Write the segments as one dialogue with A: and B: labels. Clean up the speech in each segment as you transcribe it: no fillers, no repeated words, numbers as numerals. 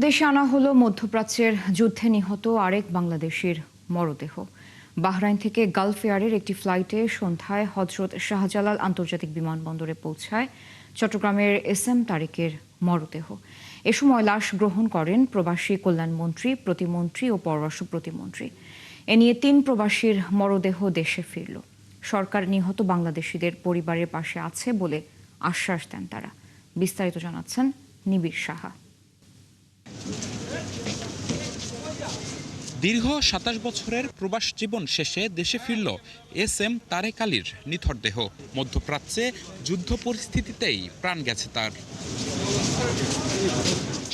A: দেশে আনা হলো মধ্যপ্রাচ্যের যুদ্ধে নিহত আরেক বাংলাদেশির মরদেহ। বাহরাইন থেকে গালফ এয়ারের একটি ফ্লাইটে সন্ধ্যায় হজরত শাহজালাল আন্তর্জাতিক বিমানবন্দরে পৌঁছায় চট্টগ্রামের এস এম তারেকের মরদেহ। এ সময় লাশ গ্রহণ করেন প্রবাসী কল্যাণমন্ত্রী, প্রতিমন্ত্রী ও পররাষ্ট্র প্রতিমন্ত্রী। এ নিয়ে ৩ প্রবাসীর মরদেহ দেশে ফিরল। সরকার নিহত বাংলাদেশিদের পরিবারের পাশে আছে বলে আশ্বাস দেন তারা। বিস্তারিত জানাচ্ছেন নিবিড় সাহা।
B: দীর্ঘ ২৭ বছরের প্রবাস জীবন শেষে দেশে ফিরল এস এম তারেক আলীর নিথর দেহ। মধ্যপ্রাচ্যে যুদ্ধ পরিস্থিতিতেই প্রাণ গেছে তার।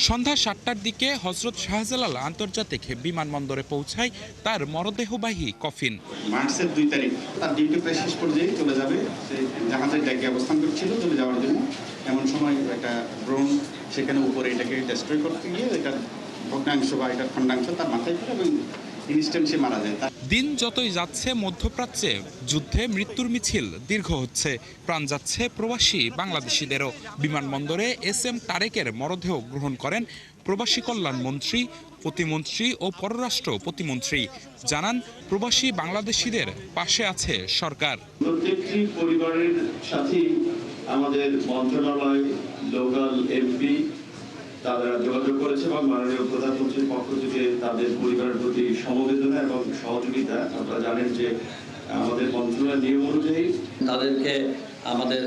B: সন্ধ্যা ৭টার দিকে হজরত শাহজালাল আন্তর্জাতিক বিমানবন্দরে পৌঁছায় তার মরদেহবাহী কফিন।
C: মার্চের ২ তারিখ তার ডিউটি প্রায় শেষ পর্যায়ে চলে যাবে। সে জাহাজের ডেকে অবস্থান করছিল চলে যাওয়ার জন্য। এমন সময় একটা ড্রোন সেখানে উপরে এটাকে ডিস্ট্রয় করতে গিয়ে এটা ভগ্নাংশ বা এটা খণ্ডাংশ তার মাথায় পড়ে এবং ইনস্ট্যান্ট সে মারা যায়।
B: দিন যতই যাচ্ছে মধ্যপ্রাচ্যে যুদ্ধে মৃত্যুর মিছিল দীর্ঘ হচ্ছে। প্রাণ যাচ্ছে প্রবাসী বাংলাদেশিদেরও। বিমানবন্দরে এস এম তারেকের মরদেহ গ্রহণ করেন প্রবাসী কল্যাণ মন্ত্রী, প্রতিমন্ত্রী ও পররাষ্ট্র প্রতিমন্ত্রী। জানান, প্রবাসী বাংলাদেশিদের পাশে আছে সরকার।
D: প্রত্যেকটি পরিবারের সাথে আমাদের মন্ত্রণালয়, লোকাল এমপি তারা যোগাযোগ করেছে এবং মাননীয় প্রধানমন্ত্রীর পক্ষ থেকে তাদের পরিবারের প্রতি সমবেদনা এবং সহযোগিতা। আপনারা জানেন যে আমাদের মন্ত্রণালয়ের নিয়ম অনুযায়ী
E: তাদেরকে আমাদের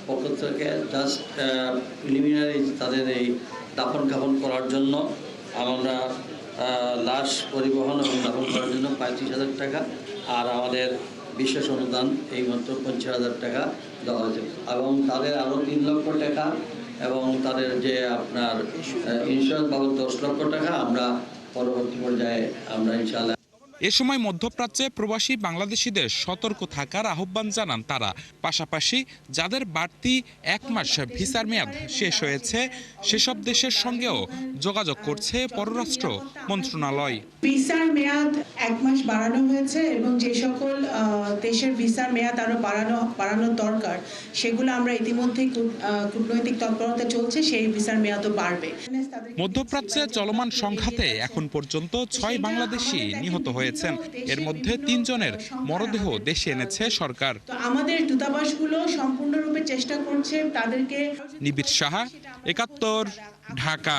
E: পক্ষ থেকে জাস্ট প্রিলিমিনারি তাদের এই দাফন কাফন করার জন্য আমরা লাশ পরিবহন এবং দাফন করার জন্য ৩৫,০০০ টাকা আর আমাদের বিশেষ অনুদান এই মাত্র ৫০,০০০ টাকা দেওয়া হয়েছে এবং তাদের আরও ৩ লক্ষ টাকা এবং তাদের যে আপনার ইন্স্যুরেন্স বাবদ ১০ লক্ষ টাকা আমরা পরবর্তী পর্যায়ে আমরা ইনশাআল্লাহ।
B: এ সময় মধ্যপ্রাচ্যে প্রবাসী বাংলাদেশিদের সতর্ক থাকার আহ্বান জানান তারা। পাশাপাশি যাদের বাড়তি ১ মাস ভিসার মেয়াদ শেষ হয়েছে সেসব দেশের সঙ্গেও যোগাযোগ করছে পররাষ্ট্র মন্ত্রণালয়।
F: ভিসার মেয়াদ ১ মাস বাড়ানো হয়েছে এবং যে সকল দেশের ভিসার মেয়াদ আরো বাড়ানোর দরকার সেগুলো আমরা ইতিমধ্যেই কূটনৈতিক তৎপরতা চলছে, সেই ভিসার মেয়াদও বাড়বে।
B: মধ্যপ্রাচ্যে চলমান সংঘাতে এখন পর্যন্ত ৬ বাংলাদেশি নিহত হয়েছেন। এর মধ্যে ৩ জনের মরদেহ দেশে এনেছে সরকার।
F: আমাদের দূতাবাসগুলো সম্পূর্ণরূপে চেষ্টা করছে তাদেরকে।
B: নিবিড় সাহা, ৭১, ঢাকা।